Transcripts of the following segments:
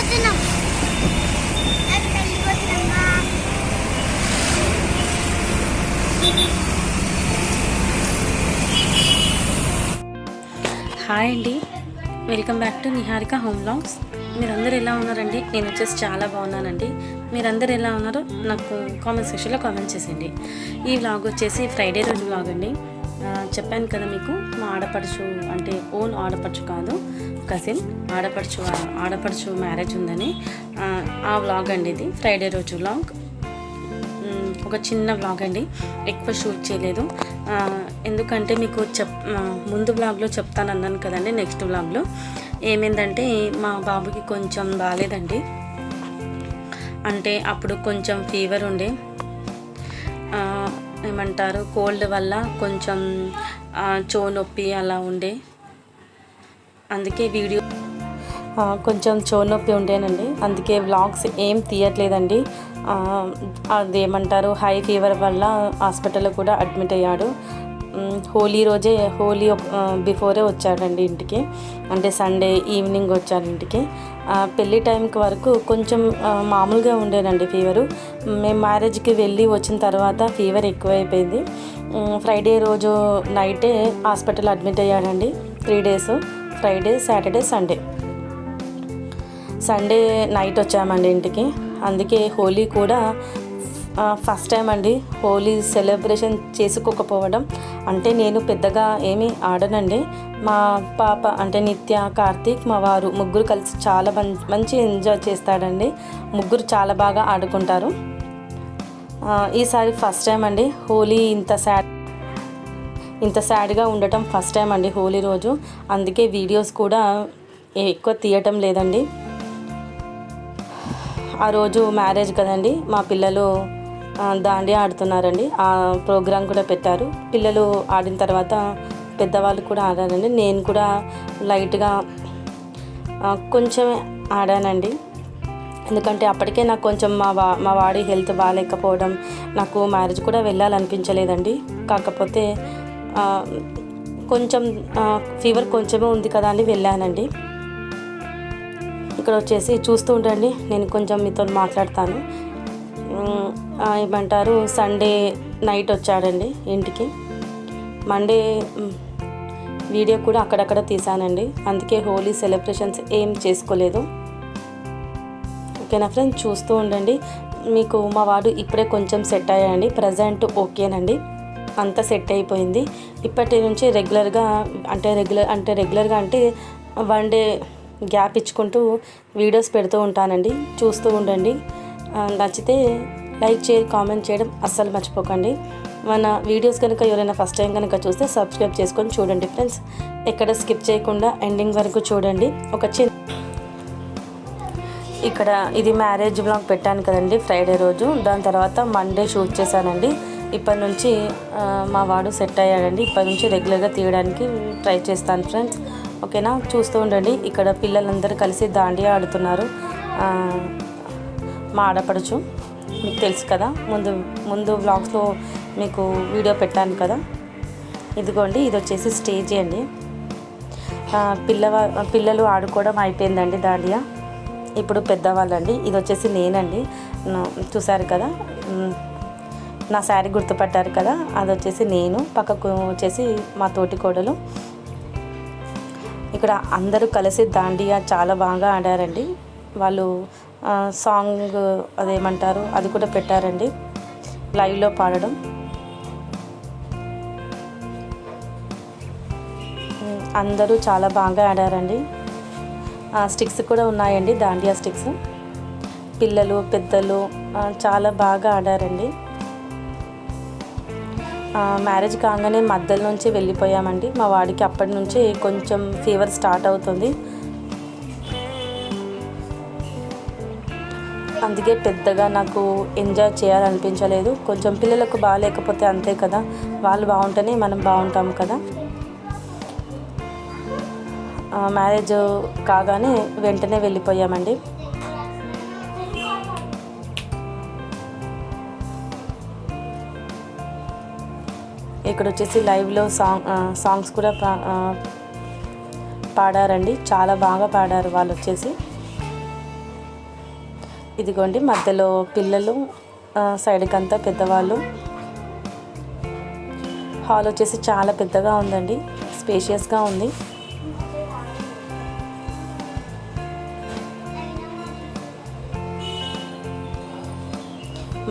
Hi అండి, welcome back to Niharika home vlogs. మీరందరూ ఎలా ఉన్నారండి? నేను వచ్చేసి చాలా బాగున్నానండి. మీరందరూ ఎలా ఉన్నారో నాకు కామెంట్ సెక్షన్లో కామెంట్ చేసేయండి. ఈ వ్లాగ్ వచ్చేసి ఫ్రైడే రోజు వ్లాగ్ అండి. చెప్పాను కదా మీకు, మా ఆడపడుచు అంటే ఓన్ ఆడపడుచు కాదు, కజిన్ ఆడపడుచు మ్యారేజ్ ఉందని ఆ వ్లాగ్ అండి. ఇది ఫ్రైడే రోజు వ్లాగ్, ఒక చిన్న వ్లాగ్ అండి. ఎక్కువ షూట్ చేయలేదు, ఎందుకంటే మీకు ముందు వ్లాగ్లో చెప్తాను అన్నాను కదండి. నెక్స్ట్ వ్లాగ్లో ఏమైందంటే మా బాబుకి కొంచెం బాగాలేదండి. అంటే అప్పుడు కొంచెం ఫీవర్ ఉండే, ఏమంటారు కోల్డ్ వల్ల కొంచెం చెవు నొప్పి అలా ఉండే, అందుకే వీడియో కొంచెం చెవు నొప్పి ఉండేనండి. అందుకే వ్లాగ్స్ ఏం తీయట్లేదండి. అదేమంటారు హై ఫీవర్ వల్ల హాస్పిటల్లో కూడా అడ్మిట్ అయ్యాడు. హోలీ బిఫోరే వచ్చాడండి ఇంటికి, అంటే సండే ఈవినింగ్ వచ్చాడు ఇంటికి. పెళ్ళి టైంకి వరకు కొంచెం మామూలుగా ఉండేనండి ఫీవరు. మేము మ్యారేజ్కి వెళ్ళి వచ్చిన తర్వాత ఫీవర్ ఎక్కువైపోయింది. ఫ్రైడే రోజు నైటే హాస్పిటల్ అడ్మిట్ అయ్యాడండి. 3 days, Friday, Saturday, Sunday night వచ్చామండి ఇంటికి. అందుకే హోలీ కూడా ఫస్ట్ టైం అండి హోలీ సెలబ్రేషన్ చేసుకోకపోవడం. అంటే నేను పెద్దగా ఏమీ ఆడనండి. మా పాప అంటే నిత్య, కార్తీక్, మా వారు ముగ్గురు కలిసి చాలా మంచి ఎంజాయ్ చేస్తాడండి. ముగ్గురు చాలా బాగా ఆడుకుంటారు. ఈసారి ఫస్ట్ టైం అండి హోలీ ఇంత సాడ్గా ఉండటం ఫస్ట్ టైం అండి హోలీ రోజు. అందుకే వీడియోస్ కూడా ఎక్కువ తీయటం లేదండి. ఆ రోజు మ్యారేజ్ కదండి, మా పిల్లలు దాండియా ఆడుతున్నారండి. ఆ ప్రోగ్రాం కూడా పెట్టారు. పిల్లలు ఆడిన తర్వాత పెద్దవాళ్ళు కూడా ఆడారండి. నేను కూడా లైట్గా కొంచెం ఆడానండి. ఎందుకంటే అప్పటికే నాకు కొంచెం మా వాడి హెల్త్ బాగాలేకపోవడం, నాకు మ్యారేజ్ కూడా వెళ్ళాలనిపించలేదండి. కాకపోతే కొంచెం ఫీవర్ కొంచెమే ఉంది కదా అని వెళ్ళానండి. ఇక్కడ వచ్చేసి చూస్తూ ఉండండి, నేను కొంచెం మీతో మాట్లాడతాను. ఏమంటారు సండే నైట్ వచ్చాడండి ఇంటికి. మండే వీడియో కూడా అక్కడక్కడ తీసానండి. అందుకే హోలీ సెలబ్రేషన్స్ ఏం చేసుకోలేదు. ఓకేనా ఫ్రెండ్స్, చూస్తూ ఉండండి. మీకు మా వాడు ఇప్పుడే కొంచెం సెట్ అయ్యాయండి. ప్రజెంట్ ఓకేనండి, అంతా సెట్ అయిపోయింది. ఇప్పటి నుంచి రెగ్యులర్గా అంటే 1 day గ్యాప్ ఇచ్చుకుంటూ వీడియోస్ పెడుతూ ఉంటానండి. చూస్తూ ఉండండి. నచ్చితే లైక్ చేసి కామెంట్ చేయడం అస్సలు మర్చిపోకండి. మన వీడియోస్ కనుక ఎవరైనా ఫస్ట్ టైం కనుక చూస్తే సబ్స్క్రైబ్ చేసుకొని చూడండి ఫ్రెండ్స్. ఎక్కడ స్కిప్ చేయకుండా ఎండింగ్ వరకు చూడండి. ఇక్కడ ఇది మ్యారేజ్ వ్లాగ్ పెట్టాను కదండి ఫ్రైడే రోజు. దాని తర్వాత మండే షూట్ చేశానండి. ఇప్పటి నుంచి మా వాడు సెట్ అయ్యాడండి. ఇప్పటి నుంచి రెగ్యులర్గా తీయడానికి ట్రై చేస్తాను ఫ్రెండ్స్. ఓకేనా, చూస్తూ ఉండండి. ఇక్కడ పిల్లలందరూ కలిసి దాండియా ఆడుతున్నారు. మా ఆడపడుచు మీకు తెలుసు కదా, ముందు వ్లాగ్స్లో మీకు వీడియో పెట్టాను కదా. ఇదిగోండి, ఇది వచ్చేసి స్టేజ్ అండి. పిల్లలు ఆడుకోవడం అయిపోయిందండి దాండియా. ఇప్పుడు పెద్దవాళ్ళండి. ఇది వచ్చేసి నేనండి. చూసారు కదా, నా శారీ గుర్తుపట్టారు కదా, అది వచ్చేసి నేను. పక్కకు వచ్చేసి మా తోటి కోడలు. ఇక్కడ అందరూ కలిసి దాండియా చాలా బాగా ఆడారండి. వాళ్ళు సాంగ్ అదేమంటారు అది కూడా పెట్టారండి, లైవ్లో పాడడం. అందరూ చాలా బాగా ఆడారండి. స్టిక్స్ కూడా ఉన్నాయండి, దాండియా స్టిక్స్. పిల్లలు పెద్దలు చాలా బాగా ఆడారండి. మ్యారేజ్ కాగానే మధ్యలో నుంచి వెళ్ళిపోయామండి. మా వాడికి అప్పటి నుంచి కొంచెం ఫీవర్ స్టార్ట్ అవుతుంది. అందుకే పెద్దగా నాకు ఎంజాయ్ చేయాలనిపించలేదు. కొంచెం పిల్లలకు బాగాలేకపోతే అంతే కదా, వాళ్ళు బాగుంటేనే మనం బాగుంటాం కదా. మ్యారేజ్ కాగానే వెంటనే వెళ్ళిపోయామండి. ఇక్కడ వచ్చేసి లైవ్లో సాంగ్స్ కూడా పాడారండి. చాలా బాగా పాడారు వాళ్ళు వచ్చేసి. ఇదిగోండి మధ్యలో పిల్లలు, సైడ్కి అంతా పెద్దవాళ్ళు. హాల్ వచ్చేసి చాలా పెద్దగా ఉందండి, స్పేషియస్గా ఉంది.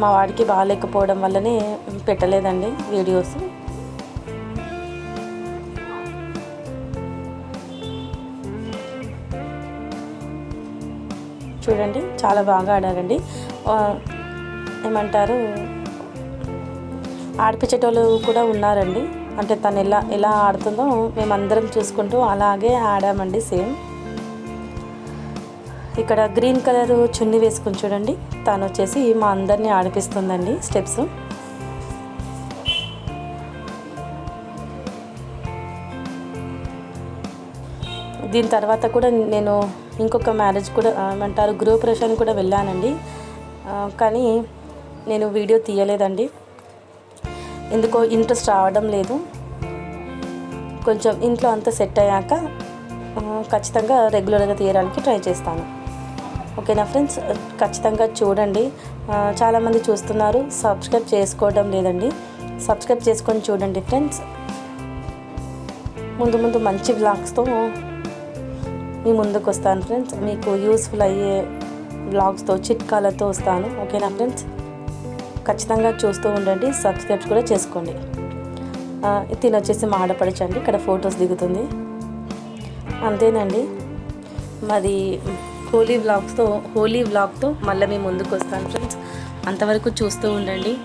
మా వాడికి బాగాలేకపోవడం వల్లనే పెట్టలేదండి వీడియోస్. చూడండి చాలా బాగా ఆడారండి. ఏమంటారు, ఆడిపించేటోళ్ళు కూడా ఉన్నారండి. అంటే తను ఎలా ఆడుతుందో మేమందరం చూసుకుంటూ అలాగే ఆడామండి సేమ్. ఇక్కడ గ్రీన్ కలర్ చున్నీ వేసుకుని చూడండి, తను వచ్చేసి మా అందరినీ ఆడిపిస్తుందండి స్టెప్స్. దీని తర్వాత కూడా నేను ఇంకొక మ్యారేజ్ కూడా ఏమంటారు గృహప్రవేశానికి కూడా వెళ్ళానండి. కానీ నేను వీడియో తీయలేదండి, ఎందుకో ఇంట్రెస్ట్ రావడం లేదు. కొంచెం ఇంట్లో అంతా సెట్ అయ్యాక ఖచ్చితంగా రెగ్యులర్గా తీయడానికి ట్రై చేస్తాను. ఓకేనా ఫ్రెండ్స్, ఖచ్చితంగా చూడండి. చాలామంది చూస్తున్నారు, సబ్స్క్రైబ్ చేసుకోవడం లేదండి. సబ్స్క్రైబ్ చేసుకొని చూడండి ఫ్రెండ్స్. ముందు మంచి వ్లాగ్స్తో మీ ముందుకు వస్తాను ఫ్రెండ్స్. మీకు యూస్ఫుల్ అయ్యే వ్లాగ్స్తో, చిట్కాలతో వస్తాను. ఓకేనా ఫ్రెండ్స్, ఖచ్చితంగా చూస్తూ ఉండండి, సబ్స్క్రైబ్ కూడా చేసుకోండి. తిని వచ్చేసి మా ఆడపడచండి, ఇక్కడ ఫొటోస్ దిగుతుంది. అంతేనండి, మాది హోలీ వ్లాగ్తో మళ్ళీ మేము ముందుకు వస్తాను ఫ్రెండ్స్. అంతవరకు చూస్తూ ఉండండి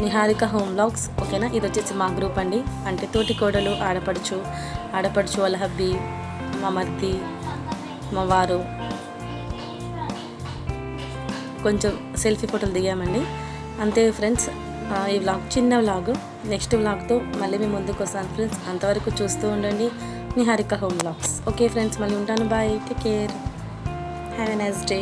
నిహారిక హోమ్ వ్లాగ్స్. ఓకేనా, ఇది వచ్చేసి మా గ్రూప్ అండి. అంటే తోటి కోడలు, ఆడపడుచు వాళ్ళ హబ్బీ, మా మర్ది, మా వారు, కొంచెం సెల్ఫీ ఫోటోలు దిగామండి. అంతే ఫ్రెండ్స్, ఈ వ్లాగ్ చిన్న వ్లాగ్. నెక్స్ట్ వ్లాగ్తో మళ్ళీ మేము ముందుకు వస్తాను ఫ్రెండ్స్. అంతవరకు చూస్తూ ఉండండి Niharika home vlogs. Okay friends, మళ్ళీ ఉంటాను. Bye, take care, have a nice day.